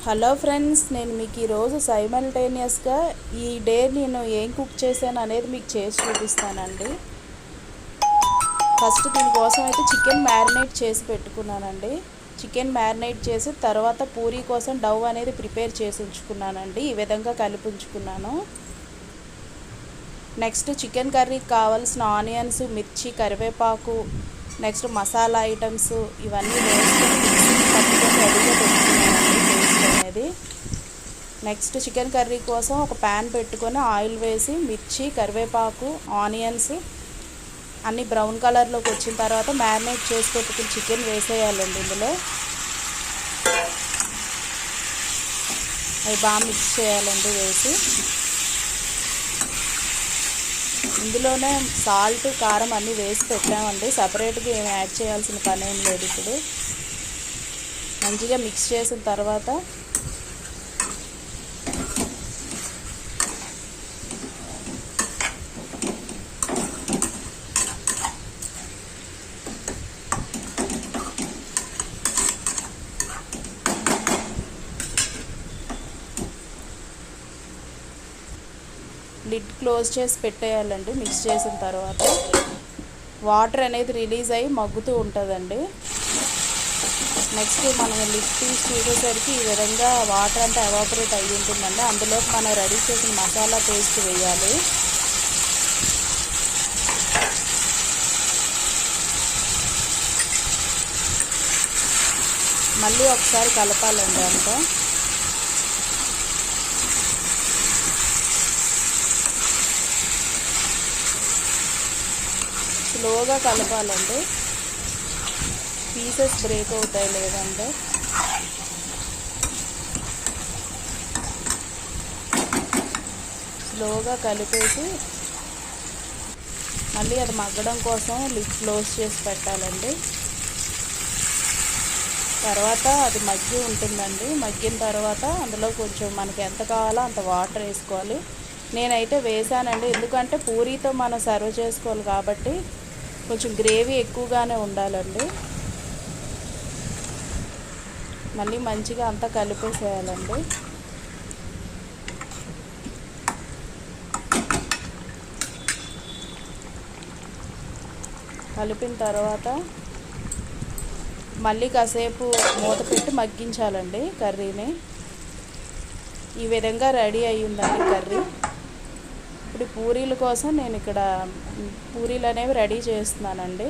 Hello friends, నేను మీకు ఈరోజు సైమల్టేనియస్గా ఈ డే నేను ఏం కుక్ చేశాను అనేది మీకు చేసి చూపిస్తానండి. ఫస్ట్ దీనికోసం అయితే చికెన్ మ్యారినేట్ చేసి పెట్టుకున్నానండి. చికెన్ మ్యారినేట్ చేసి తర్వాత పూరీ కోసం డౌ అనేది ప్రిపేర్ చేసి ఉంచుకున్నానండి. ఈ విధంగా కలిపి ఉంచుకున్నాను. నెక్స్ట్ చికెన్ కర్రీకి కావాల్సిన ఆనియన్స్, మిర్చి, కరివేపాకు, నెక్స్ట్ మసాలా ఐటమ్స్ ఇవన్నీ వేసుకొని పట్టుకొని రెడీగా పెట్టుకున్నానండి పేస్ట్ అనేది. నెక్స్ట్ చికెన్ కర్రీ కోసం ఒక ప్యాన్ పెట్టుకొని ఆయిల్ వేసి మిర్చి, కరివేపాకు, ఆనియన్స్ అన్నీ బ్రౌన్ కలర్లోకి వచ్చిన తర్వాత మ్యారినేట్ చేసి పెట్టుకుని చికెన్ వేసేయాలండి. ఇందులో అవి బాగా మిక్స్ చేయాలండి. వేసి ఇందులోనే సాల్ట్, కారం అన్నీ వేసి పెట్టామండి. సపరేట్గా ఏమి యాడ్ చేయాల్సిన పని ఏం లేదు. ఇప్పుడు మంచిగా మిక్స్ చేసిన తర్వాత లిడ్ క్లోజ్ చేసి పెట్టేయాలండి. మిక్స్ చేసిన తర్వాత వాటర్ అనేది రిలీజ్ అయ్యి మగ్గుతూ ఉంటుందండి. నెక్స్ట్ మనం లిడ్ తీసి చూసేసరికి ఈ విధంగా వాటర్ అంతా ఎవాపరేట్ అయ్యి ఉంటుందండి. అందులోకి మనం రెడీ చేసిన మసాలా పేస్ట్ వేయాలి. మళ్ళీ ఒకసారి కలపాలండి. అంతా స్లోగా కలపాలండి. పీసెస్ బ్రేక్ అవుతాయి లేదంటే. స్లోగా కలిపేసి మళ్ళీ అది మగ్గడం కోసం లిడ్ క్లోజ్ చేసి పెట్టాలండి. తర్వాత అది మగ్గి ఉంటుందండి. మగ్గిన తర్వాత అందులో కొంచెం మనకి ఎంత కావాలో అంత వాటర్ వేసుకోవాలి. నేనైతే వేసానండి, ఎందుకంటే పూరీతో మనం సర్వ్ చేసుకోవాలి కాబట్టి కొంచెం గ్రేవీ ఎక్కువగానే ఉండాలండి. మళ్ళీ మంచిగా అంతా కలిపేసేయాలండి. కలిపిన తర్వాత మళ్ళీ కాసేపు మూత పెట్టి మగ్గించాలండి కర్రీని. ఈ విధంగా రెడీ అయ్యిందండి కర్రీ. ఇప్పుడు పూరీల కోసం నేను ఇక్కడ పూరీలు అనేవి రెడీ చేస్తున్నానండి.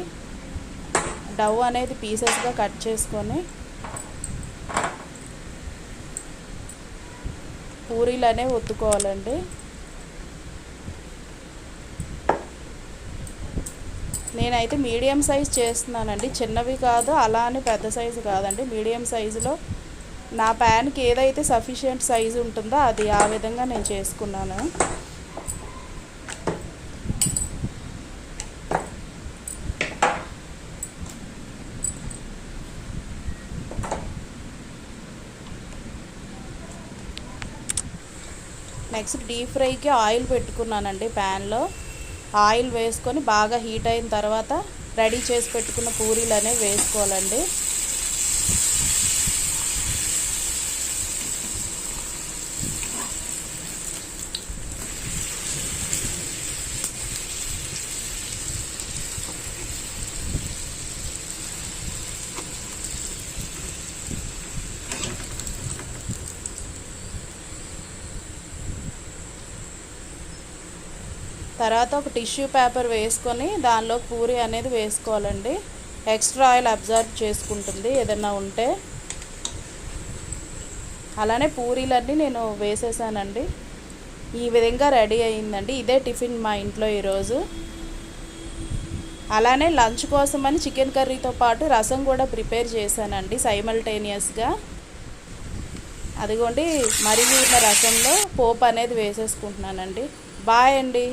డౌ అనేది పీసెస్గా కట్ చేసుకొని పూరీలు అనేవి ఒత్తుకోవాలండి. నేనైతే మీడియం సైజ్ చేస్తున్నానండి, చిన్నవి కాదు, అలా అని పెద్ద సైజు కాదండి. మీడియం సైజులో నా ప్యాన్కి ఏదైతే సఫిషియెంట్ సైజు ఉంటుందో అది ఆ విధంగా నేను చేసుకున్నాను. నెక్స్ట్ డీప్ ఫ్రైకి ఆయిల్ పెట్టుకున్నానండి. ప్యాన్లో ఆయిల్ వేసుకొని బాగా హీట్ అయిన తర్వాత రెడీ చేసి పెట్టుకున్న పూరీలు అనేవి వేసుకోవాలండి. తర్వాత ఒక టిష్యూ పేపర్ వేసుకొని దానిలో పూరీ అనేది వేసుకోవాలండి. ఎక్స్ట్రా ఆయిల్ అబ్జర్వ్ చేసుకుంటుంది ఏదైనా ఉంటే. అలానే పూరీలన్నీ నేను వేసేసానండి. ఈ విధంగా రెడీ అయ్యిందండి. ఇదే టిఫిన్ మా ఇంట్లో ఈరోజు. అలానే లంచ్ కోసమని చికెన్ కర్రీతో పాటు రసం కూడా ప్రిపేర్ చేశానండి సైమల్టేనియస్గా. అదిగోండి మరిగిన రసంలో పోపు అనేది వేసేసుకుంటున్నానండి. బాయ్ అండి.